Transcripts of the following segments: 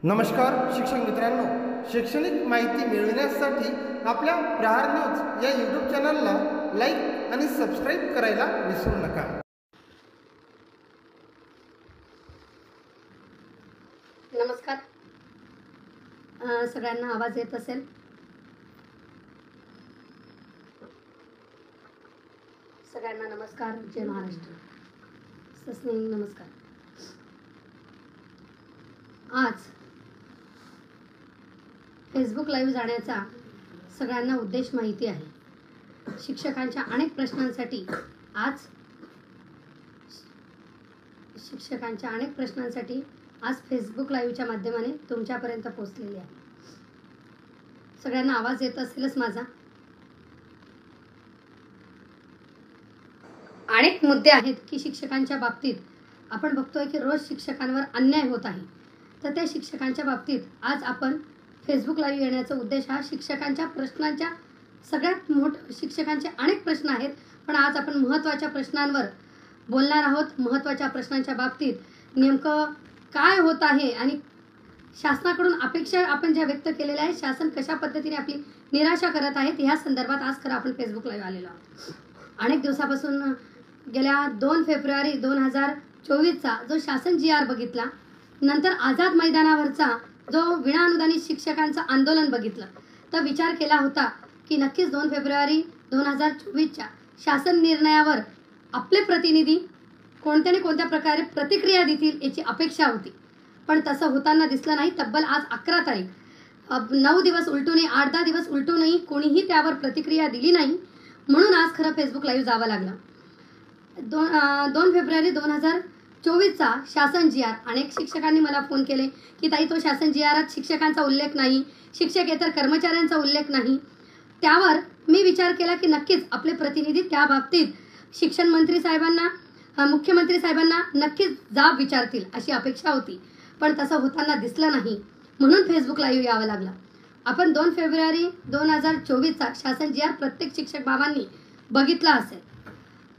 नमस्कार शिक्षक मित्रांनो, शैक्षणिक माहिती मिळविण्यासाठी आपल्या प्रहार न्यूज या यूट्यूब चॅनलला लाईक आणि सबस्क्राईब करायला विसरू नका. नमस्कार. सगळ्यांना आवाज येत असेल? सगळ्यांना नमस्कार. जय महाराष्ट्र. सस्नेही नमस्कार. आज फेसबुक लाईव्ह जाण्याचा सगळ्यांना उद्देश माहिती आहे. शिक्षकांच्या अनेक प्रश्नांसाठी आज फेसबुक लाईव्हच्या माध्यमाने तुमच्यापर्यंत पोहोचलेली आहे. सगळ्यांना आवाज येत असेलच माझा. अनेक मुद्दे आहेत की शिक्षकांच्या बाबतीत आपण बघतोय की रोज शिक्षकांवर अन्याय होत आहे. तर त्या शिक्षकांच्या बाबतीत आज आपण फेसबुक लाईव्ह येण्याचा उद्देश हा शिक्षकांच्या प्रश्नांच्या शिक्षकांचे अनेक प्रश्न आहेत, पण आज आपण महत्त्वाच्या प्रश्नांवर बोलणार आहोत. महत्त्वाच्या प्रश्नांच्या बाबतीत नेमकं काय होत आहे आणि शासनाकडून अपेक्षा आपण ज्या व्यक्त केलेल्या आहेत, शासन कशा पद्धतीने आपली निराशा करत आहेत, ह्या संदर्भात आज खरं आपण फेसबुक लाईव्ह आलेलो आहोत. अनेक दिवसापासून गेल्या 2 फेब्रुवारी 2024चा जो शासन GR बघितला, नंतर आझाद मैदानावरचा जो विनाअनुदानित शिक्षकांचं आंदोलन बघितलं, तर विचार केला होता की नक्कीच 2 फेब्रुवारी 2024च्या शासन निर्णयावर आपले प्रतिनिधी कोणत्या ना कोणत्या प्रकारे प्रतिक्रिया देतील याची अपेक्षा होती. पण तसं होताना दिसलं नाही. तब्बल आज 11 तारीख, 9 दिवस उलटूनही 8-10 दिवस उलटूनही कोणीही त्यावर प्रतिक्रिया दिली नाही. म्हणून आज खरं फेसबुक लाईव्ह जावं लागलं. 2 फेब्रुवारी 2024चा शासन GR. अनेक शिक्षकांनी मला फोन केले की ताई, तो शासन GRात शिक्षकांचा उल्लेख नाही, शिक्षकेतर कर्मचाऱ्यांचा उल्लेख नाही. त्यावर मी विचार केला की नक्कीच आपले प्रतिनिधी त्या बाबतीत शिक्षण मंत्री साहेबांना, मुख्यमंत्री साहेबांना नक्कीच जाब विचारतील अशी अपेक्षा होती. पण तसं होताना दिसलं नाही. म्हणून फेसबुक लाईव्ह यावं लागलं. आपण 2 फेब्रुवारी 2024चा शासन GR प्रत्येक शिक्षक बाबांनी बघितला असेल.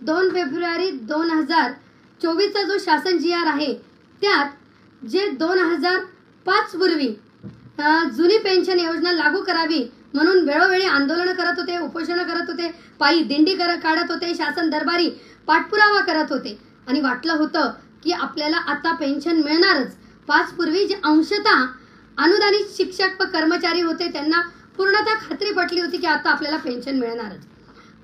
2 फेब्रुवारी 2024चा जो शासन GR आहे, त्यात जे 2005 पूर्वी जुनी पेन्शन योजना लागू करावी म्हणून वेळोवेळी आंदोलनं करत होते, उपोषणं करत होते, पायी दिंडी काढत होते, शासन दरबारी पाठपुरावा करत होते आणि वाटलं होतं की आपल्याला आता पेन्शन मिळणारच. 5 पूर्वी जे अंशतः अनुदानित शिक्षक व कर्मचारी होते त्यांना पूर्णतः खात्री पटली होती की आता आपल्याला पेन्शन मिळणारच.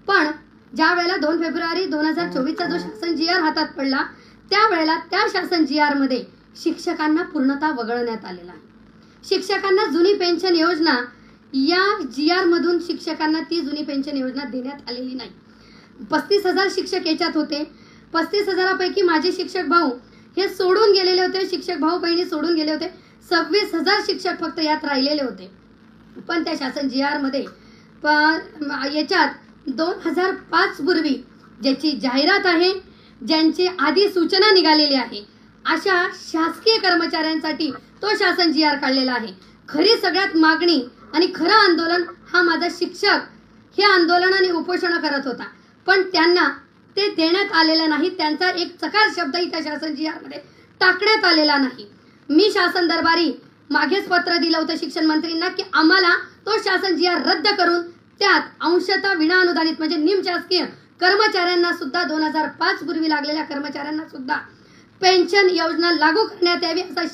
पण ज्या वेळेला 2 फेब्रुवारी 2024चा जो शासन GR हातात पडला, त्यावेळेला त्या शासन GR मध्ये शिक्षकांना पूर्णतः वगळण्यात आलेला आहे. शिक्षकांना जुनी पेन्शन योजना, या GR मधून शिक्षकांना ती जुनी पेन्शन योजना देण्यात आलेली नाही. 35,000 शिक्षक याच्यात होते. 35,000पैकी माझे शिक्षक भाऊ हे सोडून गेलेले होते. शिक्षक भाऊ बहिणी सोडून गेले होते. 26,000 शिक्षक फक्त यात राहिलेले होते. पण त्या शासन GR मध्ये याच्यात 2005 पूर्वी ज्याची जाहिरात आहे, ज्यांची आधी सूचना निघालेली आहे, अशा शासकीय कर्मचाऱ्यांसाठी तो शासन GR काढलेला आहे. खरी सगळ्यात मागणी आणि खरं आंदोलन हा माझा शिक्षक हे आंदोलन आणि उपोषण करत होता, पण त्यांना ते देण्यात आलेलं नाही. त्यांचा एक चकार शब्दही त्या शासन GR मध्ये टाकण्यात आलेला नाही. मी शासन दरबारी मागेच पत्र दिलं होतं शिक्षण मंत्रींना की आम्हाला तो शासन GR रद्द करून त्यात अंशतः विनाअनुदानित म्हणजे निमशासकीय कर्मचाऱ्यांना सुद्धा 2005 पूर्वी लागलेल्या कर्मचाऱ्यांना सुद्धा पेन्शन योजना लागू करण्यात यावी असा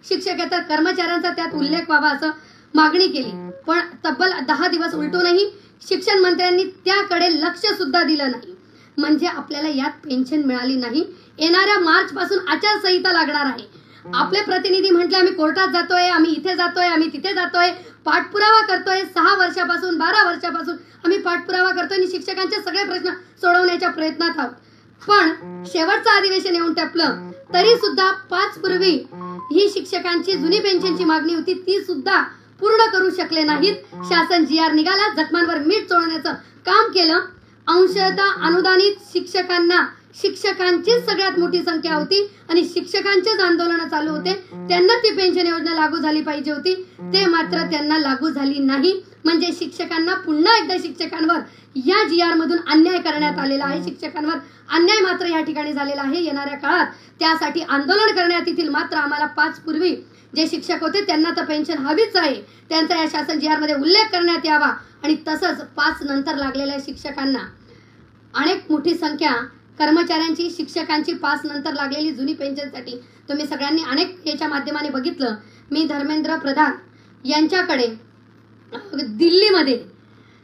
शिक्षकेतर कर्मचाऱ्यांचा त्यात उल्लेख व्हावा असं मागणी केली. पण तब्बल 10 दिवस उलटूनही शिक्षण मंत्र्यांनी त्याकडे लक्ष सुद्धा दिलं नाही. म्हणजे आपल्याला यात पेन्शन मिळाली नाही. येणाऱ्या मार्च पासून आचारसंहिता लागणार आहे. आपले प्रतिनिधी म्हटले आम्ही कोर्टात जातोय, आम्ही इथे जातोय, आम्ही तिथे जातोय, पाठपुरावा करतोय. 6 वर्षापासून 12 वर्षापासून आम्ही पाठपुरावा करतोय आणि शिक्षकांचे सगळे प्रश्न सोडवण्याच्या प्रयत्नात आहोत. पण शेवटचं अधिवेशन येऊन टपलं तरी सुद्धा 5 पूर्वी ही शिक्षकांची जुनी पेन्शनची मागणी होती, ती सुद्धा पूर्ण करू शकले नाहीत. शासन GR निघाला, जखमांवर मीठ चोळण्याचं काम केलं. अंशतः अनुदानित शिक्षकांना शिक्षकांचीच सगळ्यात मोठी संख्या होती आणि शिक्षकांचेच आंदोलन चालू होते. त्यांना ती पेन्शन योजना लागू झाली पाहिजे होती, ते मात्र त्यांना लागू झाली नाही. म्हणजे शिक्षकांना पुन्हा एकदा शिक्षकांवर या GR मधून अन्याय करण्यात आलेला आहे. शिक्षकांवर अन्याय मात्र या ठिकाणी झालेला आहे. येणाऱ्या काळात त्यासाठी आंदोलन करण्यात येतील. मात्र आम्हाला 5 पूर्वी जे शिक्षक होते त्यांना तर पेन्शन हवीच आहे, त्यांचा या शासन जी आरमध्ये उल्लेख करण्यात यावा. आणि तसंच 5 नंतर लागलेल्या शिक्षकांना अनेक मोठी संख्या कर्मचाऱ्यांची, शिक्षकांची 5 नंतर लागलेली जुनी पेन्शनसाठी तुम्ही सगळ्यांनी अनेक याच्या माध्यमाने बघितलं. मी धर्मेंद्र प्रधान यांच्याकडे दिल्लीमध्ये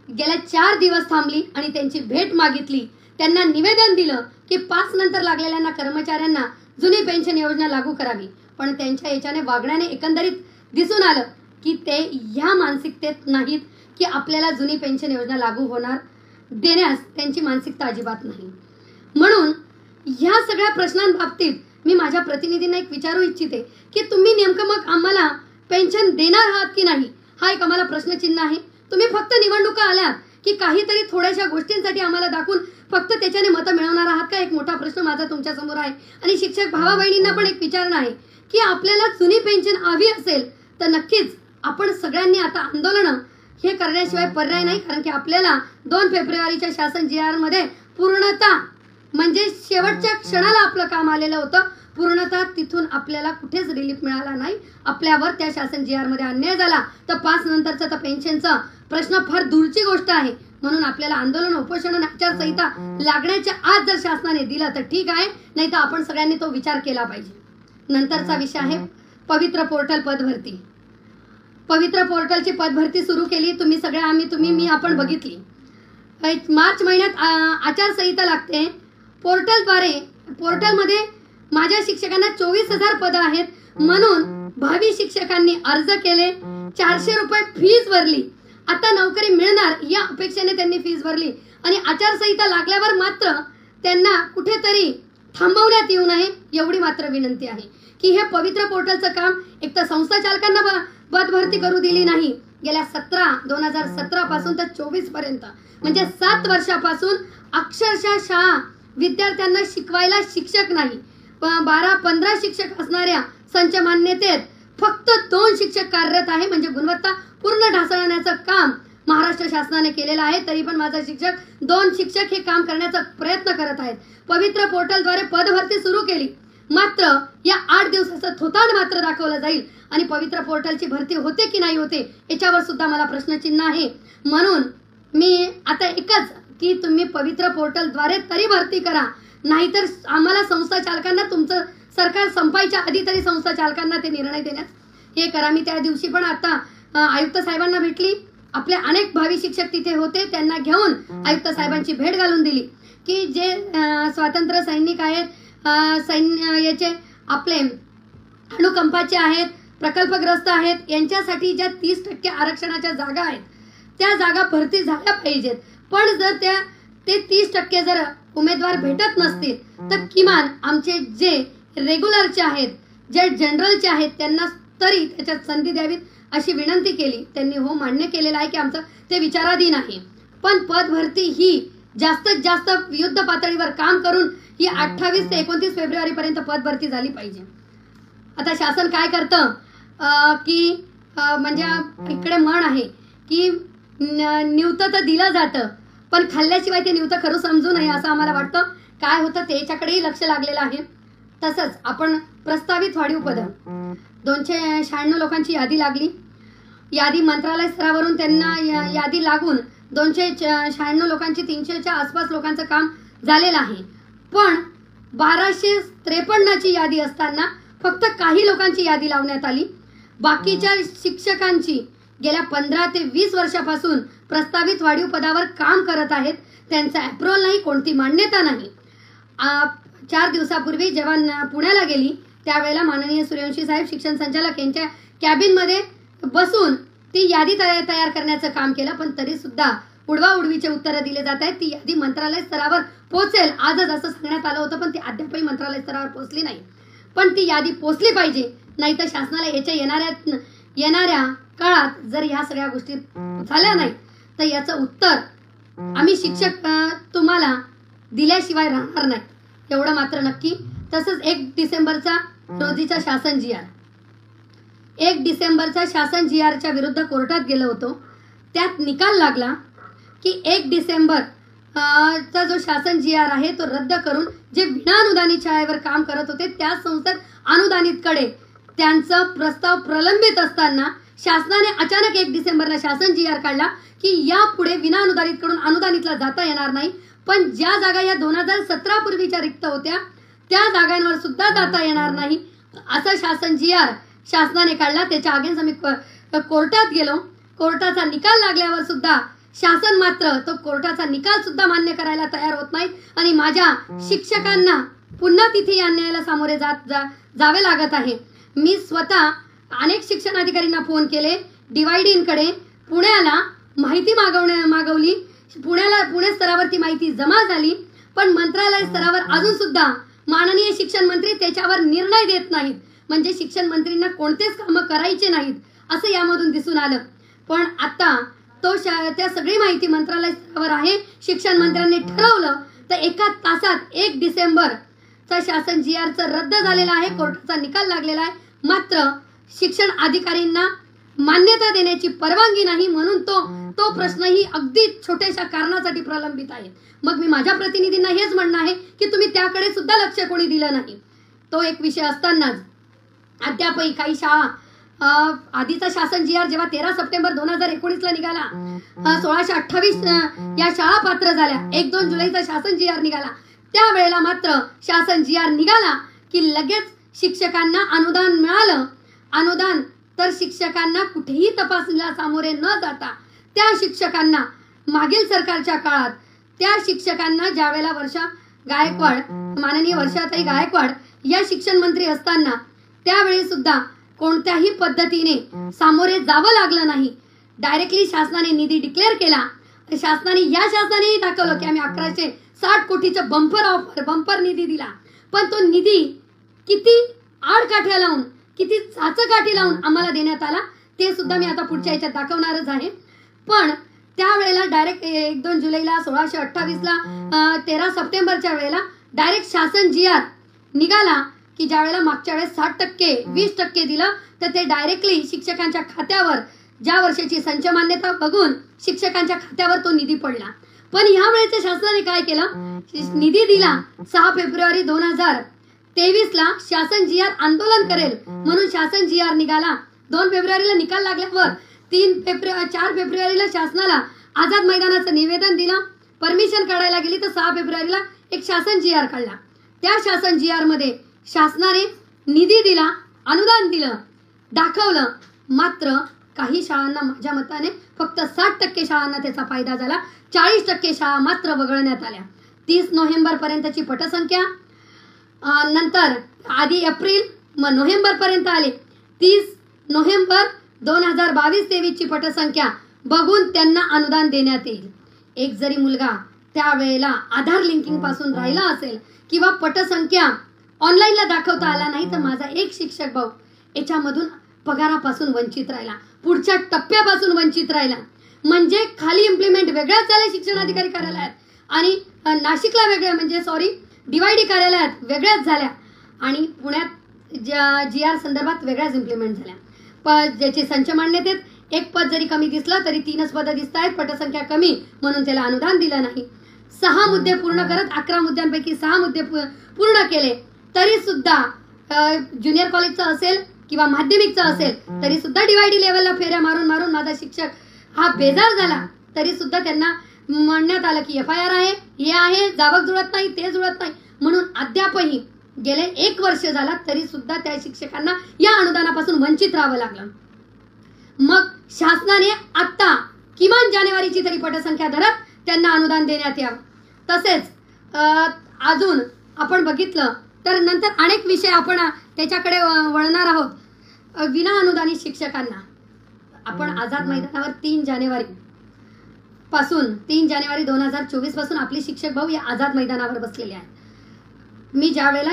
गेल्या 4 दिवस थांबली आणि त्यांची भेट मागितली. त्यांना निवेदन दिलं की 5 नंतर लागलेल्यांना कर्मचाऱ्यांना जुनी पेन्शन योजना लागू करावी. पण त्यांच्या याच्याने वागण्याने एकंदरीत दिसून आलं की ते ह्या मानसिकतेत नाहीत की आपल्याला जुनी पेन्शन योजना लागू होणार देण्यास त्यांची मानसिकता अजिबात नाही. म्हणून ह्या सगळ्या प्रश्नांबाबतीत मी माझ्या प्रतिनिधींना एक विचारू इच्छिते की तुम्ही नेमकं मग आम्हाला पेन्शन देणार आहात की नाही, हा एक आम्हाला प्रश्नचिन्ह आहे. तुम्ही फक्त निवडणुका आल्यात की काहीतरी थोड्याशा गोष्टींसाठी आम्हाला दाखवून फक्त त्याच्याने मतं मिळवणार आहात का, एक मोठा प्रश्न माझा तुमच्यासमोर आहे. आणि शिक्षक भावा बहिणींना पण एक विचारणं आहे की आपल्याला जुनी पेन्शन हवी असेल तर नक्कीच आपण सगळ्यांनी आता आंदोलनं हे करण्याशिवाय पर्याय नाही. कारण की आपल्याला 2 फेब्रुवारीच्या शासन जी आरमध्ये पूर्णतः म्हणजे शेवटच्या क्षणाला आपलं काम आलेलं होतं. पूर्णतः तिथून आपल्याला कुठेच रिलीफ मिळाला नाही. आपल्यावर त्या शासन जी आरमध्ये अन्याय झाला. तर 5 नंतरचा तर पेन्शनचा प्रश्न फार दूरची गोष्ट आहे. म्हणून आपल्याला आंदोलन, उपोषण आणि आचारसंहिता लागण्याच्या आज जर शासनाने दिलं तर ठीक आहे, नाही तर आपण सगळ्यांनी तो विचार केला पाहिजे. नंतरचा विषय आहे पवित्र पोर्टल पदभरती. पवित्र पोर्टलची पदभरती सुरू केली. तुम्ही सगळ्या आपण बघितली. मार्च महिन्यात आचारसंहिता लागते. पोर्टलमध्ये माझ्या शिक्षकांना 24,000 पदं आहेत. म्हणून भावी शिक्षकांनी अर्ज केले, 400 रुपये फीस भरली. आता नोकरी मिळणार या अपेक्षेने त्यांनी फीस भरली. आणि आचारसंहिता लागल्यावर मात्र त्यांना कुठेतरी थांबवण्यात येऊ नये एवढी मात्र विनंती आहे की हे पवित्र पोर्टलचं काम एक तर संस्था चालकांना पदभरती करू दिली नाही. गेल्या 2017 पासून तर 24 पर्यंत म्हणजे 7 वर्षापासून अक्षरशः शाळा विद्यार्थ्यांना शिकवायला शिक्षक नाही. 12-15 शिक्षक असणाऱ्या संच मान्यतेत फक्त 2 शिक्षक कार्यरत आहे. म्हणजे गुणवत्ता पूर्ण ढासळण्याचं काम महाराष्ट्र शासनाने केलेलं आहे. तरी पण माझा शिक्षक 2 शिक्षक हे काम करण्याचा प्रयत्न करत आहेत. पवित्र पोर्टलद्वारे पदभरती सुरू केली. मात्र या 8 दिवसाचं थोतांड मात्र दाखवलं जाईल. आणि पवित्र पोर्टलची भरती होते की नाही होते याच्यावर सुद्धा मला प्रश्नचिन्ह आहे. म्हणून मी आता एकच की तुम्ही पवित्र पोर्टलद्वारे तरी भरती करा, नाहीतर आम्हाला संस्था चालकांना तुमचं सरकार संपायच्या आधी तरी संस्था चालकांना ते निर्णय देण्यास हे करा. मी त्या दिवशी पण आता आयुक्त साहेबांना भेटली. आपले अनेक भावी शिक्षक तिथे होते. त्यांना घेऊन आयुक्त साहेबांची भेट घालून दिली की जे स्वातंत्र्य सैनिक आहेत, याचे आपले अणुकंपाचे आहेत, प्रकल्पग्रस्त आहेत, यांच्यासाठी ज्या 30% आरक्षणाच्या जागा आहेत त्या जागा भरती झाल्या पाहिजेत. पण जर ते 30% जर उमेदवार भेटत नसतील तर किमान आमचे जे रेग्युलरचे आहेत, जे जनरलचे आहेत, त्यांना तरी त्याच्यात संधी द्यावीत अशी विनंती केली. त्यांनी हो मान्य केलेलं आहे की आमचं ते विचाराधीन आहे. पण पदभरती ही जास्तीत जास्त युद्ध पातळीवर काम करून ही 28 ते 29 फेब्रुवारीपर्यंत पदभरती झाली पाहिजे. आता शासन काय करतं की म्हणजे इकडे म्हण आहे की निवतं तर दिलं जातं पण खाल्ल्याशिवाय ते निवतं खरं समजू नये असं आम्हाला वाटतं. काय होतं त्याच्याकडेही लक्ष लागलेलं आहे. तसंच आपण प्रस्तावित वाढीव पदं 296 लोकांची यादी लागली. यादी मंत्रालय स्तरावरून त्यांना यादी लागून 296 लोकांची 300च्या आसपास लोकांचं काम झालेलं आहे. पण 1253ची यादी असताना फक्त काही लोकांची यादी लावण्यात आली. बाकीच्या शिक्षकांची गेल्या 15 ते 20 वर्षापासून प्रस्तावित वाढीव पदावर काम करत आहेत. त्यांचा अप्रूव्हल नाही, कोणती मान्यता नाही. 4 दिवसापूर्वी जेव्हा पुण्याला गेली त्यावेळेला माननीय सूर्यवंशी साहेब शिक्षण संचालक यांच्या कॅबिनमध्ये बसून ती यादी तयार करण्याचं काम केलं. पण तरी सुद्धा उडवाउडवीचे उत्तरं दिले जात आहेत. ती यादी मंत्रालय स्तरावर पोहोचेल आजच असं सांगण्यात आलं होतं, पण ती अद्यापही मंत्रालय स्तरावर पोहोचली नाही. पण ती यादी पोहोचली पाहिजे, नाहीतर शासनाला याच्या येणाऱ्या काळात जर ह्या सगळ्या गोष्टी झाल्या नाही तर याचं उत्तर आम्ही शिक्षक तुम्हाला दिल्याशिवाय राहणार नाही एवढं मात्र नक्की. तसंच 1 डिसेंबरचा रोजीचा शासन जी आर, 1 डिसेंबरचा शासन जी आरच्या विरुद्ध कोर्टात गेलो होतो. त्यात निकाल लागला की 1 डिसेंबर चा जो शासन जी आर आहे तो रद्द करून जे विनाअनुदानित शाळेवर काम करत होते त्या संस्थेत अनुदानितकडे त्यांचं प्रस्ताव प्रलंबित असताना शासनाने अचानक 1 डिसेंबरला शासन GR काढला की यापुढे विना अनुदानितकडून अनुदानितला जाता येणार नाही, पण ज्या जागा या 2017 पूर्वीच्या रिक्त होत्या त्या जागांवर सुद्धा जाता येणार नाही असा शासन GR शासनाने काढला. त्याच्या अगेन्स्ट आम्ही कोर्टात गेलो. कोर्टाचा निकाल लागल्यावर सुद्धा शासन मात्र तो कोर्टाचा निकाल सुद्धा मान्य करायला तयार होत नाही आणि माझ्या शिक्षकांना पुन्हा तिथे या अन्यायाला सामोरे जावे लागत आहे. मी स्वतः अनेक शिक्षण अधिकाऱ्यांना फोन केले, डिवायडींकडे पुण्याला माहिती मागवली. पुणे स्तरावरती माहिती जमा झाली, पण मंत्रालय स्तरावर अजून सुद्धा माननीय शिक्षण मंत्री त्याच्यावर निर्णय देत नाहीत. म्हणजे शिक्षण मंत्रींना कोणतेच कामं करायचे नाहीत असं यामधून दिसून आलं. पण आता त्या सगळी माहिती मंत्रालय स्तरावर आहे. शिक्षण मंत्र्यांनी ठरवलं तर एका तासात 1 डिसेंबरचा शासन GRचं रद्द झालेला आहे. कोर्टाचा निकाल लागलेला आहे. मात्र शिक्षण अधिकाऱ्यांना मान्यता देण्याची परवानगी नाही, म्हणून तो प्रश्नही अगदी छोट्याशा कारणासाठी प्रलंबित आहे. मग मी माझ्या प्रतिनिधींना हेच म्हणणं आहे की तुम्ही त्याकडे सुद्धा लक्ष कोणी दिलं नाही. तो एक विषय असतानाच अद्यापही काही शाळा आधीचा शासन GR जेव्हा 13 सप्टेंबर 2019ला निघाला, 1628 या शाळा पात्र झाल्या. 1-2 जुलैचा शासन GR निघाला. त्यावेळेला मात्र शासन GR निघाला की लगेच शिक्षकांना अनुदान मिळालं. अनुदान तर शिक्षकांना कुठेही तपासणीला सामोरे न जाता त्या शिक्षकांना मागील सरकारच्या काळात त्या शिक्षकांना ज्यावेळेला माननीय वर्षाताई गायकवाड या शिक्षण मंत्री असताना त्यावेळी सुद्धा कोणत्याही पद्धतीने सामोरे जावं लागलं नाही. डायरेक्टली शासनाने निधी डिक्लेअर केला. शासनाने दाखवलं की आम्ही 1160 कोटीचं बंपर निधी दिला, पण तो निधी किती आडकाठ्या लावून किती चाचकाठी लावून आम्हाला देण्यात आला ते सुद्धा मी आता पुढच्या याच्यात दाखवणारच आहे. पण त्यावेळेला डायरेक्ट 1-2 जुलैला 1628ला 13 सप्टेंबरच्या वेळेला डायरेक्ट शासन GR निघाला की ज्या वेळेला मागच्या वेळेस 60% 20% दिलं तर ते डायरेक्टली शिक्षकांच्या खात्यावर ज्या वर्षाची संच मान्यता बघून शिक्षकांच्या खात्यावर तो निधी पडला. पण ह्या वेळेच्या शासनाने काय केलं, निधी दिला. 6 फेब्रुवारी 2023ला शासन GR आंदोलन करेल म्हणून शासन GR निघाला. 2 फेब्रुवारीला निकाल लागल्यावर 4 फेब्रुवारीला शासनाला आझाद मैदानाचं निवेदन दिलं. परमिशन काढायला गेली तर 6 फेब्रुवारीला एक शासन GR काढला. त्या शासन GR मध्ये शासनाने निधी दिला, अनुदान दिलं, दाखवलं. मात्र काही शाळांना माझ्या मताने फक्त 60% शाळांना त्याचा फायदा झाला. 40% शाळा मात्र वगळण्यात आल्या. 30 नोव्हेंबर पर्यंतची पटसंख्या नंतर आधी एप्रिल मग नोव्हेंबर पर्यंत आले. 30 नोव्हेंबर 2022-23 ची पटसंख्या बघून त्यांना अनुदान देण्यात येईल. एक जरी मुलगा त्यावेळेला आधार लिंकिंग पासून राहिला असेल किंवा पटसंख्या ऑनलाईनला दाखवता आला नाही तर माझा एक शिक्षक भाऊ याच्यामधून पगारापासून वंचित राहिला, पुढच्या टप्प्यापासून वंचित राहिला. म्हणजे खाली इम्प्लिमेंट वेगळ्याच झाल्या शिक्षण अधिकारी कार्यालयात आणि नाशिकला वेगळ्या म्हणजे डिवायडी कार्यालयात वेगळ्याच झाल्या आणि पुण्यात GR संदर्भात वेगळ्याच इम्प्लिमेंट झाल्या. ज्याचे संच मान्यतेत एक पद जरी कमी दिसलं तरी 3च पदं दिसत आहेत, पटसंख्या कमी म्हणून त्याला अनुदान दिलं नाही. 6 मुद्दे पूर्ण करत 11 मुद्द्यांपैकी 6 मुद्दे पूर्ण केले तरी सुद्धा ज्युनियर कॉलेजचं असेल किंवा माध्यमिकचं असेल तरी सुद्धा डिवायडी लेवलला फेऱ्या मारून माझा शिक्षक हा बेजार झाला. तरी सुद्धा त्यांना म्हणण्यात आलं की FIR आहे, हे आहे, जावक जुळत नाही, ते जुळत नाही म्हणून अद्यापही गेले 1 वर्ष झाला तरी सुद्धा त्या शिक्षकांना या अनुदानापासून वंचित राहावं लागलं. मग शासनाने आता किमान जानेवारीची तरी पटसंख्या धरत त्यांना अनुदान देण्यात यावं. तसेच अजून आपण बघितलं तर नंतर अनेक विषय आपण त्याच्याकडे वळणार आहोत. विना अनुदानित शिक्षकांना आपण आझाद मैदानावर 3 जानेवारी 2024 पासून आपले शिक्षक भाऊ या आझाद मैदानावर बसलेले आहेत. मी ज्या वेळेला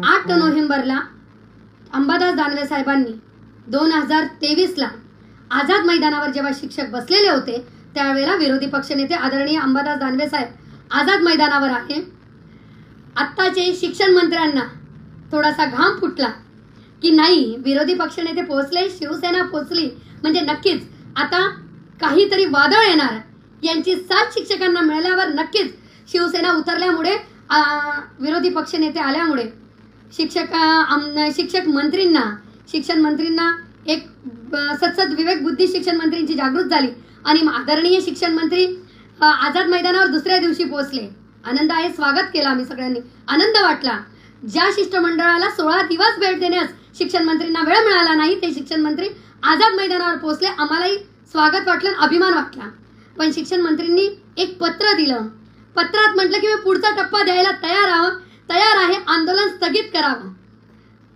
8 नोव्हेंबरला अंबादास दानवे साहेबांनी 2023ला आझाद मैदानावर जेव्हा शिक्षक बसलेले होते त्यावेळेला विरोधी पक्षनेते आदरणीय अंबादास दानवे साहेब आझाद मैदानावर आहे. आत्ताचे शिक्षण मंत्र्यांना थोडासा घाम फुटला की नाही, विरोधी पक्षनेते पोहोचले, शिवसेना पोहोचली म्हणजे नक्कीच आता काहीतरी वादळ येणार. यांची साथ शिक्षकांना मिळाल्यावर नक्कीच शिवसेना उतरल्यामुळे विरोधी पक्षनेते आल्यामुळे शिक्षक मंत्रींना, शिक्षण मंत्रींना एक सतसत विवेक बुद्धी शिक्षण मंत्रींची जागृत झाली आणि आदरणीय शिक्षण मंत्री आझाद मैदानावर दुसऱ्या दिवशी पोहोचले. आनंद आहे, स्वागत केलं आम्ही सगळ्यांनी, आनंद वाटला. ज्या शिष्टमंडळाला 16 दिवस भेट देण्यास शिक्षण मंत्रींना वेळ मिळाला नाही ते शिक्षण मंत्री आझाद मैदानावर पोहोचले. आम्हालाही स्वागत वाटलं, अभिमान वाटला. पण शिक्षण मंत्रींनी एक पत्र दिलं. पत्रात म्हटलं की मी पुढचा टप्पा द्यायला तयार आहे, आंदोलन स्थगित करावं.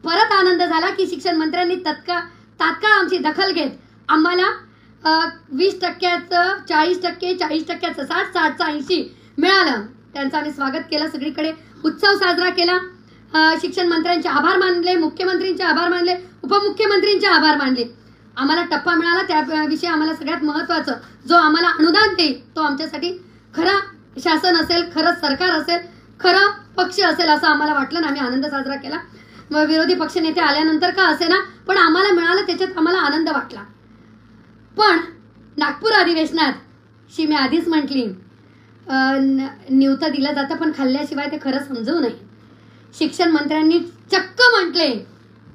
परत आनंद झाला की शिक्षण मंत्र्यांनी तात्काळ आमची दखल घेत आम्हाला 20%चं 40%, 40%चं 60%, 60%चं 80% मिळालं. त्यांचं आम्ही स्वागत केलं, सगळीकडे उत्सव साजरा केला. शिक्षण मंत्र्यांचे आभार मानले, मुख्यमंत्रींचे आभार मानले, उपमुख्यमंत्रींचे आभार मानले. आम्हाला टप्पा मिळाला, त्याविषयी आम्हाला सगळ्यात महत्त्वाचं, जो आम्हाला अनुदान देईल तो आमच्यासाठी खरा शासन असेल, खरं सरकार असेल, खरं पक्ष असेल असं आम्हाला वाटलं आणि आम्ही आनंद साजरा केला. विरोधी पक्षनेते आल्यानंतर का असेना, पण आम्हाला मिळालं त्याच्यात आम्हाला आनंद वाटला. पण नागपूर अधिवेशनात मी आधीच म्हटली, न्यूतं दिलं जातं पण खाल्ल्याशिवाय ते खरं समजवू नये. शिक्षण मंत्र्यांनी चक्क म्हटले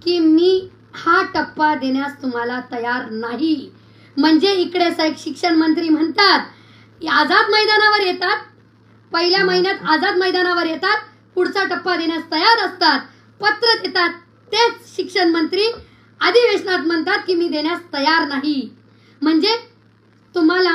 की मी हा टप्पा देण्यास तुम्हाला तयार नाही. म्हणजे इकडे शिक्षण मंत्री म्हणतात आझाद मैदानावर येतात, पहिल्या महिन्यात आझाद मैदानावर येतात, पुढचा टप्पा देण्यास तयार असतात, पत्र देतात. तेच शिक्षण मंत्री अधिवेशनात म्हणतात की मी देण्यास तयार नाही. म्हणजे तुम्हाला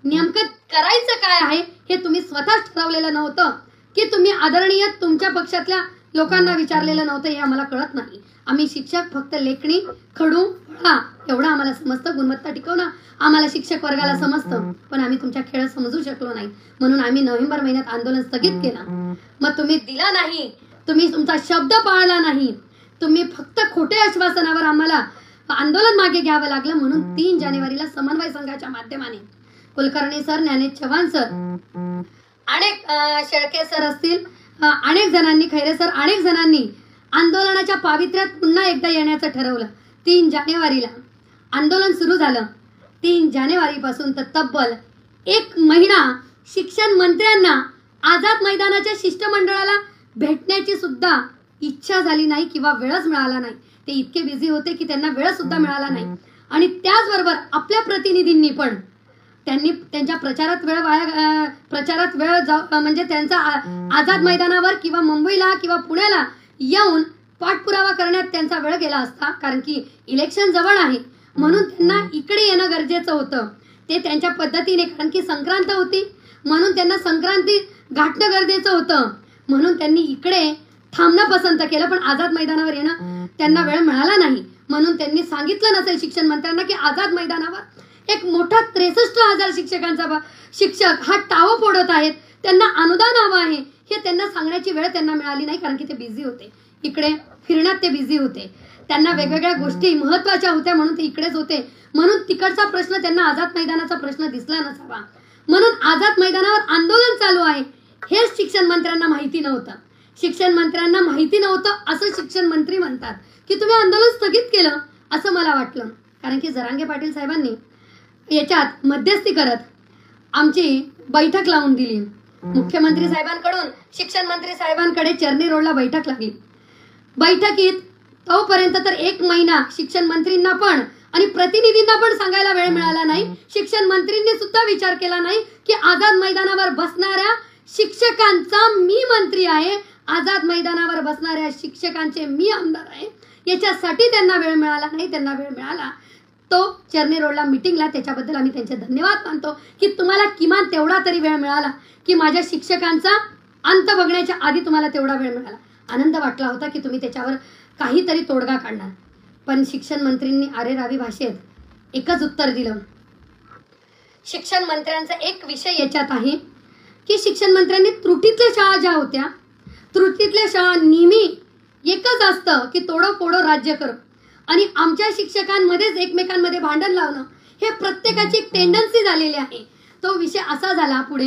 नेमकं करायचं काय आहे हे तुम्ही स्वतःच ठरवलेलं नव्हतं की तुम्ही आदरणीय तुमच्या पक्षातल्या लोकांना विचारलेलं नव्हतं हे आम्हाला कळत नाही. आम्ही शिक्षक फक्त लेखणी, खडू, फळा एवढं आम्हाला समजतं, गुणवत्ता टिकवणं आम्हाला शिक्षक वर्गाला समजतं, पण आम्ही तुमच्या खेळ समजू शकलो नाही. म्हणून आम्ही नोव्हेंबर महिन्यात आंदोलन स्थगित केलं. मग तुम्ही दिला नाही, तुम्ही तुमचा शब्द पाळला नाही, तुम्ही फक्त खोटे आश्वासनावर आम्हाला आंदोलन मागे घ्यावं लागलं. म्हणून 3 जानेवारीला समन्वय संघाच्या माध्यमाने कुलकर्णी सर, ज्ञानेश चव्हाण सर, अनेक शेळके सर असतील, अनेक जणांनी, खैरे सर, अनेक जणांनी आंदोलनाच्या पावित्र्यात पुन्हा एकदा येण्याचं ठरवलं. 3 जानेवारीला आंदोलन सुरू झालं. 3 जानेवारीपासून तर तब्बल 1 महिना शिक्षण मंत्र्यांना आझाद मैदानाच्या शिष्टमंडळाला भेटण्याची सुद्धा इच्छा झाली नाही किंवा वेळच मिळाला नाही. ते इतके बिझी होते की त्यांना वेळ सुद्धा मिळाला नाही. आणि त्याचबरोबर आपल्या प्रतिनिधींनी पण त्यांनी त्यांच्या प्रचारात वेळ म्हणजे त्यांचा आझाद मैदानावर किंवा मुंबईला किंवा पुण्याला येऊन पाठपुरावा करण्यात त्यांचा वेळ गेला असता. कारण की इलेक्शन जवळ आहे म्हणून त्यांना इकडे येणं गरजेचं होतं. ते त्यांच्या पद्धतीने, कारण की संक्रांत होती म्हणून त्यांना संक्रांती गाठणं गरजेचं होतं, म्हणून त्यांनी इकडे थांबणं पसंत केलं. पण आझाद मैदानावर येणं त्यांना वेळ मिळाला नाही. म्हणून त्यांनी सांगितलं नसेल शिक्षण मंत्र्यांना की आझाद मैदानावर एक मोठा 63,000 शिक्षकांचा शिक्षक हा टाव फोडत आहेत, त्यांना अनुदान हवं आहे, हे त्यांना सांगण्याची वेळ त्यांना मिळाली नाही. कारण की ते बिझी होते, इकडे फिरण्यात ते बिझी होते, त्यांना वेगवेगळ्या गोष्टी महत्त्वाच्या होत्या म्हणून ते इकडेच होते. म्हणून तिकडचा प्रश्न त्यांना आझाद मैदानाचा प्रश्न दिसला नसावा. म्हणून आझाद मैदानावर आंदोलन चालू आहे हेच शिक्षण मंत्र्यांना माहिती नव्हतं. शिक्षण मंत्र्यांना माहिती नव्हतं असं शिक्षण मंत्री म्हणतात की तुम्ही आंदोलन स्थगित केलं, असं मला वाटलं. कारण की जरांगे पाटील साहेबांनी याच्यात मध्यस्थी करत आमची बैठक लावून दिली. मुख्यमंत्री साहेबांकडून शिक्षण मंत्री साहेबांकडे चर्नी रोडला बैठक लागली. बैठकीत तोपर्यंत तर 1 महिना शिक्षण मंत्रींना पण आणि प्रतिनिधींना पण सांगायला वेळ मिळाला नाही. शिक्षण मंत्रींनी सुद्धा विचार केला नाही की आझाद मैदानावर बसणाऱ्या शिक्षकांचा मी मंत्री आहे, आझाद मैदानावर बसणाऱ्या शिक्षकांचे मी आमदार आहे. याच्यासाठी त्यांना वेळ मिळाला नाही. त्यांना वेळ मिळाला तो चर्नी रोडला मीटिंगला, त्याच्याबद्दल आम्ही त्यांचे धन्यवाद मानतो की तुम्हाला किमान तेवढा तरी वेळ मिळाला की माझ्या शिक्षकांचा अंत बघण्याच्या आधी तुम्हाला तेवढा वेळ मिळाला. आनंद वाटला होता की तुम्ही त्याच्यावर काहीतरी तोडगा काढणार. पण शिक्षण मंत्रींनी आरेरावी भाषेत एकच उत्तर दिलं. शिक्षण मंत्र्यांचा एक विषय याच्यात आहे की शिक्षण मंत्र्यांनी त्रुटीतल्या शाळा ज्या होत्या, त्रुटीतल्या शाळा नेहमी एकच असतं की तोडो फोडो राज्य करो आणि आमच्या शिक्षकांमध्येच एकमेकांमध्ये भांडण लावणं हे प्रत्येकाची एक टेंडन्सी झालेली आहे. तो विषय असा झाला पुढे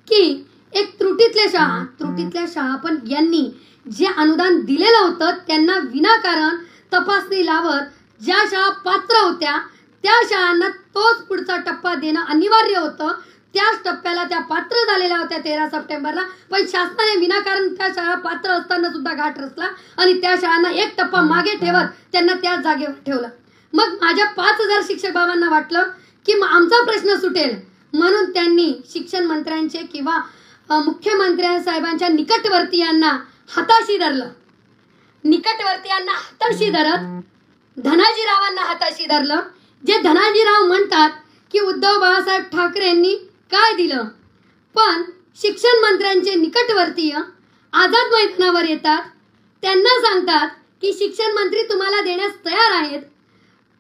की एक त्रुटीतल्या शाळा पण यांनी जे अनुदान दिलेलं होतं त्यांना विनाकारण तपासणी लावत ज्या शाळा पात्र होत्या त्या शाळांना तोच पुढचा टप्पा देणं अनिवार्य होतं. त्याच टप्प्याला त्या पात्र झालेल्या होत्या 13 सप्टेंबरला, पण शासनाने विनाकारण त्या शाळा पात्र असताना सुद्धा गाठ रचला आणि त्या शाळांना एक टप्पा मागे ठेवत त्यांना त्याच जागेवर ठेवलं. मग माझ्या 5000 शिक्षक बाबांना वाटलं की आमचा प्रश्न सुटेल, म्हणून त्यांनी शिक्षण मंत्र्यांचे किंवा मुख्यमंत्री साहेबांच्या निकटवर्तीयांना हाताशी धरलं. निकटवर्तीयांना हाताशी धरत धनाजीरावांना हाताशी धरलं. जे धनाजीराव म्हणतात की उद्धव बाळासाहेब ठाकरेंनी काय दिलं, पण शिक्षण मंत्र्यांचे निकटवर्तीय आझाद मैदानावर येतात, त्यांना सांगतात की शिक्षण मंत्री तुम्हाला देण्यास तयार आहेत,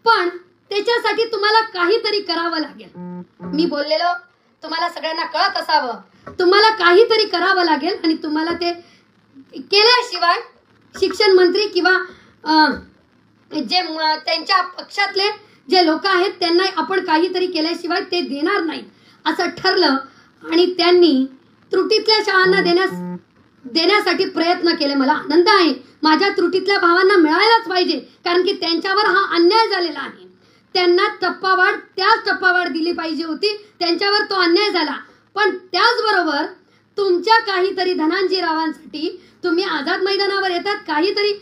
पण त्याच्यासाठी तुम्हाला काहीतरी करावं लागेल. मी बोललेलो तुम्हाला सगळ्यांना कळत असावं, तुम्हाला काहीतरी करावं लागेल आणि तुम्हाला ते केल्याशिवाय शिक्षण मंत्री किंवा जे त्यांच्या पक्षातले जे लोक आहेत त्यांना आपण काहीतरी केल्याशिवाय ते देणार नाहीत असं ठरलं आणि त्यांनी त्रुटीतल्या शाळांना देण्यासाठी प्रयत्न केले. मला आनंद आहे, माझ्या त्रुटीतल्या भावांना मिळायलाच पाहिजे, कारण की त्यांच्यावर हा अन्याय झालेला आहे. त्यांना टप्पावाढ त्याच टप्पावाढ दिली पाहिजे होती, त्यांच्यावर तो अन्याय झाला. पण त्याचबरोबर तुमच्या काहीतरी धनाजीरावांसाठी तुम्ही आझाद मैदानावर येतात, काहीतरी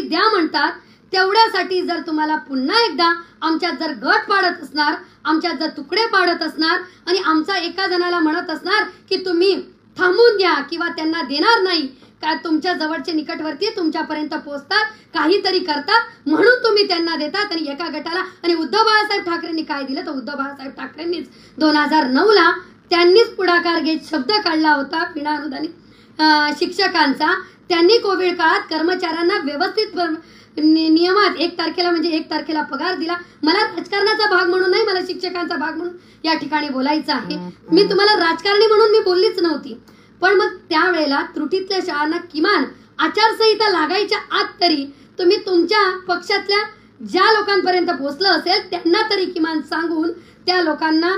द्या म्हणतात, तेवढ्यासाठी जर तुम्हाला पुन्हा एकदा आमच्यात जर गट पाडत असणार, आमच्यात जर तुकडे पाडत असणार आणि आमचा एका जणाला म्हणत असणार की तुम्ही थांबून घ्या किंवा त्यांना देणार नाही, का तुमच्या जवळचे निकटवर्ती तुमच्यापर्यंत पोहोचतात, काहीतरी करतात म्हणून तुम्ही त्यांना देतात आणि एका गटाला. आणि उद्धव बाळासाहेब ठाकरेंनी काय दिलं तर उद्धव बाळासाहेब ठाकरेंनीच 2009ला त्यांनीच पुढाकार घेत शब्द काढला होता विना अनुदानित शिक्षकांचा. त्यांनी कोविड काळात कर्मचाऱ्यांना व्यवस्थित नियमात 1 तारखेला पगार दिला. मला राजकारणाचा भाग म्हणून नाही, मला शिक्षकांचा भाग म्हणून या ठिकाणी बोलायचं आहे. मी तुम्हाला राजकारणी म्हणून मी बोललीच नव्हती, पण मग त्यावेळेला त्रुटीतल्या शाळांना किमान आचारसंहिता लागायच्या आत तरी तुम्ही तुमच्या पक्षातल्या ज्या लोकांपर्यंत पोहोचलं असेल त्यांना तरी किमान सांगून त्या लोकांना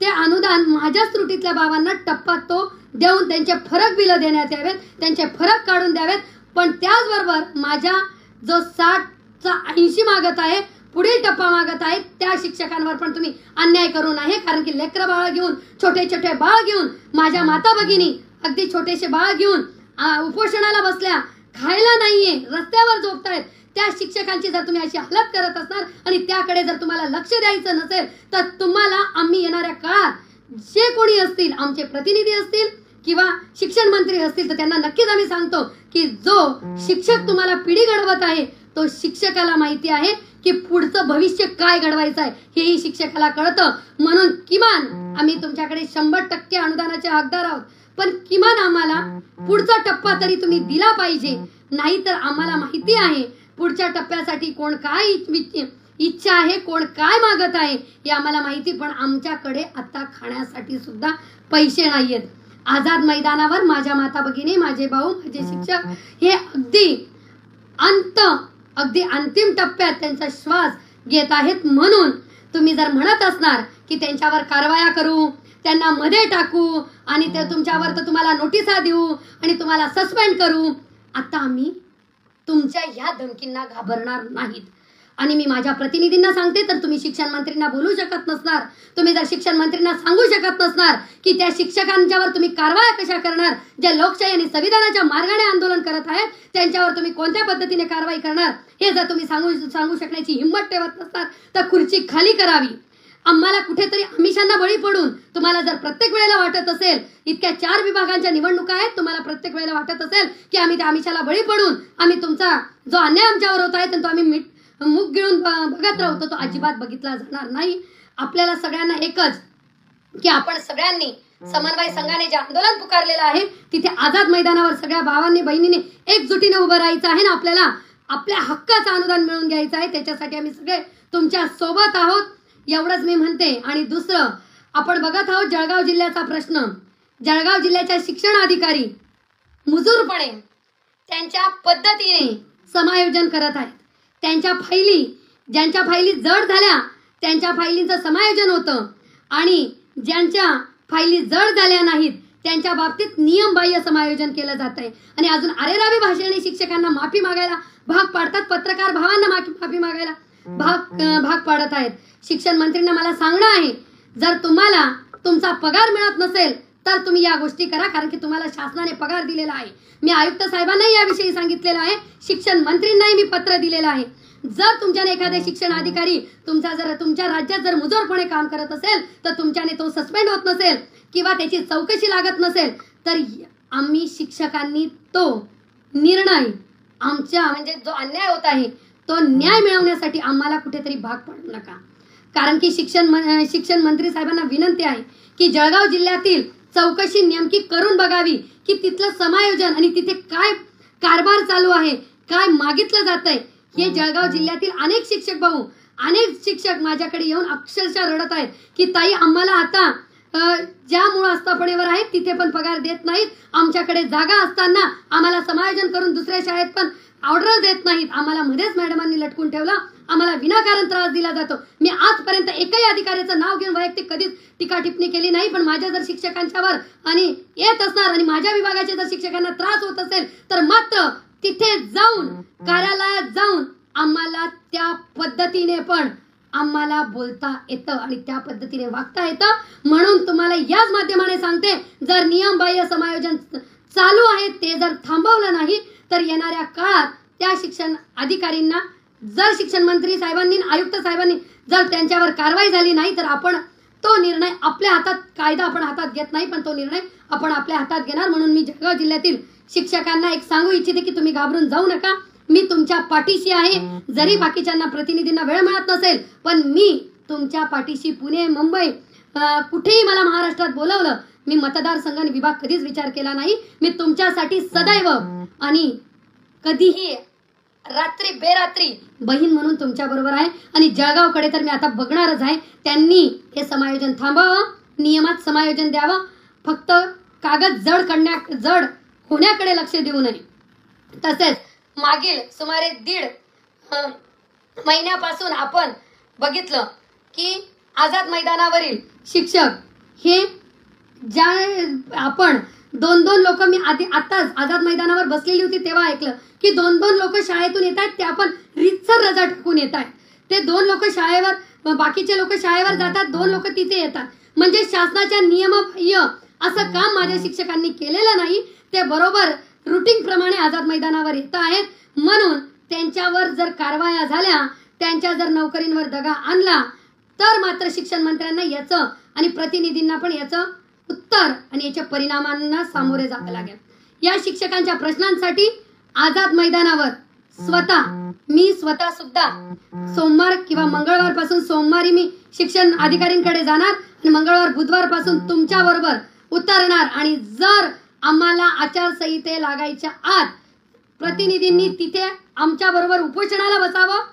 ते अनुदान माझ्याच त्रुटीतल्या भावांना टप्पा तो देऊन त्यांचे फरक बिलं देण्यात यावेत, त्यांचे फरक काढून द्यावेत. पण त्याचबरोबर माझ्या जो 60चा 80 मागत आहे, पुढील टप्पा मागत आहे, त्या शिक्षकांवर पण तुम्ही अन्याय करू नये, कारण की लेकरं बाळ घेऊन छोटे बाळ घेऊन माझ्या माता भगिनी अगदी छोटेसे बाळ घेऊन उपोषणाला बसल्या, खायला नाहीये, रस्त्यावर झोपतायत, त्या शिक्षकांची जर तुम्ही अशी हालत करत असणार आणि त्याकडे जर तुम्हाला लक्ष द्यायचं नसेल तर तुम्हाला आम्ही येणाऱ्या काळात जे कोणी असतील, आमचे प्रतिनिधी असतील किंवा शिक्षण मंत्री असतील, तर त्यांना नक्कीच आम्ही सांगतो की जो शिक्षक तुम्हाला पिढी घडवत आहे तो शिक्षकाला माहिती आहे की पुढचं भविष्य काय घडवायचं आहे, हेही शिक्षकाला कळतं. म्हणून किमान आम्ही तुमच्याकडे 100% अनुदानाचे हकदार आहोत, पण किमान आम्हाला पुढचा टप्पा तरी तुम्ही दिला पाहिजे. नाहीतर आम्हाला माहिती आहे पुढच्या टप्प्यासाठी कोण काय इच्छा आहे, कोण काय मागत आहे हे आम्हाला माहिती, पण आमच्याकडे आता खाण्यासाठी सुद्धा पैसे नाहीयेत. आझाद मैदानावर माझ्या माता भगिनी, माझे भाऊ, माझे शिक्षक हे अगदी अंतिम टप्प्यात त्यांचा श्वास घेत आहेत. म्हणून तुम्ही जर म्हणत असणार की त्यांच्यावर कारवाया करू, त्यांना मध्ये टाकू आणि ते तुमच्यावर तर तुम्हाला नोटिसा देऊ आणि तुम्हाला सस्पेंड करू, आता आम्ही तुमच्या ह्या धमकींना घाबरणार नाहीत. आणि मी माझ्या प्रतिनिधींना सांगते, तर तुम्ही शिक्षण मंत्रींना बोलू शकत नसणार, तुम्ही जर शिक्षण मंत्रींना सांगू शकत नसणार की त्या शिक्षकांच्यावर तुम्ही कारवाया कशा करणार, जे लोकशाही आणि संविधानाच्या मार्गाने आंदोलन करत आहेत त्यांच्यावर तुम्ही कोणत्या पद्धतीने कारवाई करणार, हे जर तुम्ही सांगू शकण्याची हिंमत ठेवत नसणार तर खुर्ची खाली करावी. आम्हाला कुठेतरी आमिषांना बळी पडून तुम्हाला जर प्रत्येक वेळेला वाटत असेल, इतक्या 4 विभागांच्या निवडणुका आहेत, तुम्हाला प्रत्येक वेळेला वाटत असेल की आम्ही त्या आमिषाला बळी पडून आम्ही तुमचा जो अन्याय आमच्यावर होत आहे तो आम्ही मुख गिळून बघत राहतो, तो अजिबात बघितला जाणार नाही. आपल्याला सगळ्यांना एकच की आपण सगळ्यांनी समन्वय संघाने जे आंदोलन पुकारलेलं आहे तिथे आझाद मैदानावर सगळ्या भावांनी बहिणींनी एकजुटीने उभं राहायचं आहे ना, आपल्याला आपल्या हक्काचं अनुदान मिळवून घ्यायचं आहे. त्याच्यासाठी आम्ही सगळे तुमच्या सोबत आहोत, एवढंच मी म्हणते. आणि दुसरं, आपण बघत आहोत जळगाव जिल्ह्याचा प्रश्न. जळगाव जिल्ह्याच्या शिक्षण अधिकारी मुजूरपणे त्यांच्या पद्धतीने समायोजन करत आहेत. त्यांच्या ज्यांच्या फायली जड झाल्या त्यांच्या फायलींचं समायोजन होतं आणि ज्यांच्या फायली जड झाल्या नाहीत त्यांच्या बाबतीत नियमबाह्य समायोजन केलं जात आहे. आणि अजून अरेरावी भाषेने शिक्षकांना माफी मागायला भाग पाडतात, पत्रकार भावांना माफी मागायला भाग पाडत आहेत. शिक्षण मंत्र्यांना मला सांगणं आहे, जर तुम्हाला तुमचा पगार मिळत नसेल तर तुम्ही या गोष्टी करा, कारण की तुम्हाला शासनाने पगार दिलेला आहे. मी आयुक्त साहेबांनाही याविषयी सांगितलेलं आहे, शिक्षण मंत्रींनाही मी पत्र दिलेलं आहे. जर तुमच्याने एखादे शिक्षण अधिकारी तुमच्या राज्यात जर मुजोरपणे काम करत असेल तर तुमच्याने तो सस्पेंड होत नसेल किंवा त्याची चौकशी लागत नसेल तर आम्ही शिक्षकांनी तो निर्णय आमच्या म्हणजे जो अन्याय होत आहे तो न्याय मिळवण्यासाठी आम्हाला कुठेतरी भाग पाडू नका. कारण की शिक्षण मंत्री साहेबांना विनंती आहे की जळगाव जिल्ह्यातील चौकशी नेमकी करून बघावी की तिथलं समायोजन आणि तिथे काय कारभार चालू आहे, काय मागितलं जातंय. हे जळगाव जिल्ह्यातील अनेक शिक्षक भाऊ, अनेक शिक्षक माझ्याकडे येऊन अक्षरशः रडत आहेत की ताई आम्हाला आता ज्या मूळ आस्थापनेवर आहेत तिथे पण पगार देत नाहीत, आमच्याकडे जागा असताना आम्हाला समायोजन करून दुसऱ्या शाळेत पण ऑर्डर देत नाहीत, आम्हाला मध्येच मॅडमांनी लटकून ठेवलं, आम्हाला विनाकारण त्रास दिला जातो. मी आजपर्यंत एकही अधिकाऱ्याचं नाव घेऊन वैयक्तिक कधीच टीका टिप्पणी केली नाही, पण माझ्या जर शिक्षकांच्यावर आणि येत असणार आणि माझ्या विभागाच्या जर शिक्षकांना त्रास होत असेल तर मात्र तिथे जाऊन कार्यालयात जाऊन आम्हाला त्या पद्धतीने पण आम्हाला बोलता येतं आणि त्या पद्धतीने वागता येतं. म्हणून तुम्हाला याच माध्यमाने सांगते, जर नियमबाह्य समायोजन चालू आहे ते जर थांबवलं नाही तर येणाऱ्या काळात त्या शिक्षण अधिकारींना जर शिक्षण मंत्री साहेबांनी आयुक्त साहेबांनी जर त्यांच्यावर कारवाई झाली नाही तर आपण तो निर्णय आपल्या हातात, कायदा आपण हातात घेत नाही पण तो निर्णय आपण आपल्या हातात घेणार. म्हणून मी जळगाव जिल्ह्यातील शिक्षकांना एक सांगू इच्छिते की तुम्ही घाबरून जाऊ नका, मी तुमच्या पाठीशी आहे. जरी बाकीच्यांना प्रतिनिधींना वेळ मिळत नसेल पण मी तुमच्या पाठीशी. पुणे, मुंबई, कुठेही मला महाराष्ट्रात बोलवलं, मी मतदारसंघ आणि विभाग कधीच विचार केला नाही. मी तुमच्यासाठी सदैव आणि कधीही रात्री बेरात्री बहीण म्हणून तुमच्या बरोबर आहे. आणि जळगावकडे तर मी आता बघणारच आहे. त्यांनी हे समायोजन थांबावं, नियमात समायोजन द्यावं, फक्त कागद जड होण्याकडे लक्ष देऊ नये. तसेच मागील सुमारे 1.5 महिन्यापासून आपण बघितलं की आझाद मैदानावरील शिक्षक हे ज्या आपण 2-2 लोक, मी आताच आझाद मैदानावर बसलेली होती तेव्हा ऐकलं की 2-2 लोक शाळेतून येत आहेत, ते आपण रीतसर रजा टाकून येत आहेत. ते 2 लोक शाळेवर, बाकीचे लोक शाळेवर जातात, 2 लोक तिथे येतात. म्हणजे शासनाच्या नियमबाह्य असं काम माझ्या शिक्षकांनी केलेलं नाही. ते बरोबर रुटीन प्रमाणे आझाद मैदानावर येत आहेत. म्हणून त्यांच्यावर जर कारवाया झाल्या, त्यांच्या जर नोकरींवर दगा आणला तर मात्र शिक्षण मंत्र्यांना याचं आणि प्रतिनिधींना पण याचं उत्तर आणि याच्या परिणामांना सामोरे जावं लागेल. या शिक्षकांच्या प्रश्नांसाठी आझाद मैदानावर मी स्वतः सुद्धा सोमवार किंवा मंगळवार पासून, सोमवारी मी शिक्षण अधिकाऱ्यांकडे जाणार आणि मंगळवार बुधवार पासून तुमच्या बरोबर उतरणार. आणि जर आम्हाला आचारसंहिते लागायच्या आत प्रतिनिधींनी तिथे आमच्या बरोबर उपोषणाला बसावं.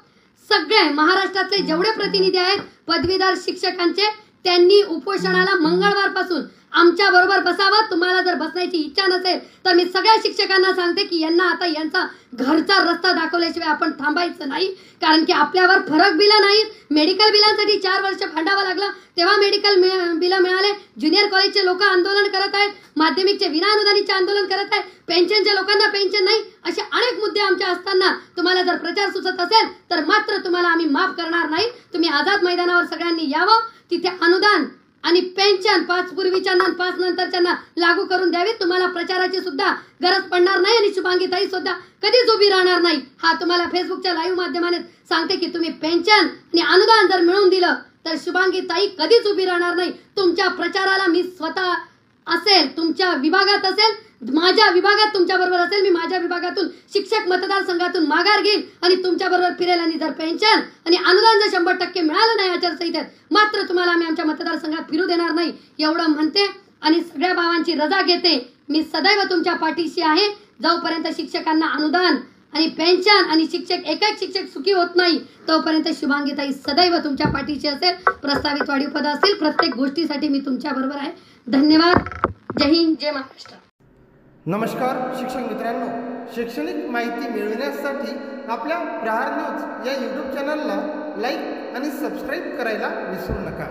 सगळे महाराष्ट्रातले जेवढे प्रतिनिधी आहेत पदवीधर शिक्षकांचे, त्यांनी उपोषणाला मंगळवार पासून आमच्या बरोबर बसावं. तुम्हाला जर बसण्याची इच्छा नसेल तर मी सगळ्या शिक्षकांना सांगते की यांना आता यांचा घरचा रस्ता दाखवल्याशिवाय आपण थांबायचं नाही. कारण की आपल्यावर फरक बिलं नाहीत. मेडिकल बिलांसाठी 4 वर्ष भांडावं लागलं, तेव्हा मेडिकल बिलं मिळाले. ज्युनियर कॉलेजचे लोक आंदोलन करत आहेत, माध्यमिकचे विनाअनुदानीचे आंदोलन करत आहेत, पेन्शनच्या लोकांना पेन्शन नाही. असे अनेक मुद्दे आमच्या असताना तुम्हाला जर प्रचार सुचत असेल तर मात्र तुम्हाला आम्ही माफ करणार नाही. तुम्ही आझाद मैदानावर सगळ्यांनी यावं. तिथे अनुदान आणि पेन्शन 5 पूर्वीच्या 5 नंतरच्यांना लागू करून द्यावी. तुम्हाला प्रचाराची सुद्धा गरज पडणार नाही आणि शुभांगी ताई सुद्धा कधीच उभी राहणार नाही. हा तुम्हाला फेसबुकच्या लाईव्ह माध्यमाने सांगते की तुम्ही पेन्शन आणि अनुदान जर मिळवून दिलं तर शुभांगी ताई कधीच उभी राहणार नाही. तुमच्या प्रचाराला मी स्वतः असेल, तुमच्या विभागात असेल, माझ्या विभागात तुमच्या बरोबर असेल, मी माझ्या विभागातून शिक्षक मतदारसंघातून माघार घेईल आणि तुमच्या बरोबर फिरेल. आणि जर पेन्शन आणि अनुदान जर 100% मिळालं नाही आचारसंहितेत मात्र तुम्हाला आम्ही आमच्या मतदारसंघात फिरू देणार नाही एवढं म्हणते आणि सगळ्या भावांची रजा घेते. मी सदैव तुमच्या पाठीशी आहे. जोपर्यंत शिक्षकांना अनुदान आणि पेन्शन आणि एक शिक्षक सुखी होत नाही तोपर्यंत शुभांगीताई सदैव तुमच्या पाठीशी असेल. प्रस्तावित वाढीव पद असतील, प्रत्येक गोष्टीसाठी मी तुमच्या बरोबर आहे. धन्यवाद. जय हिंद, जय महाराष्ट्र. नमस्कार शिक्षक मित्रांनो, शैक्षणिक माहिती मिळविण्यासाठी आपल्या प्रहार न्यूज या यूट्यूब चॅनलला लाईक आणि सबस्क्राईब करायला विसरू नका.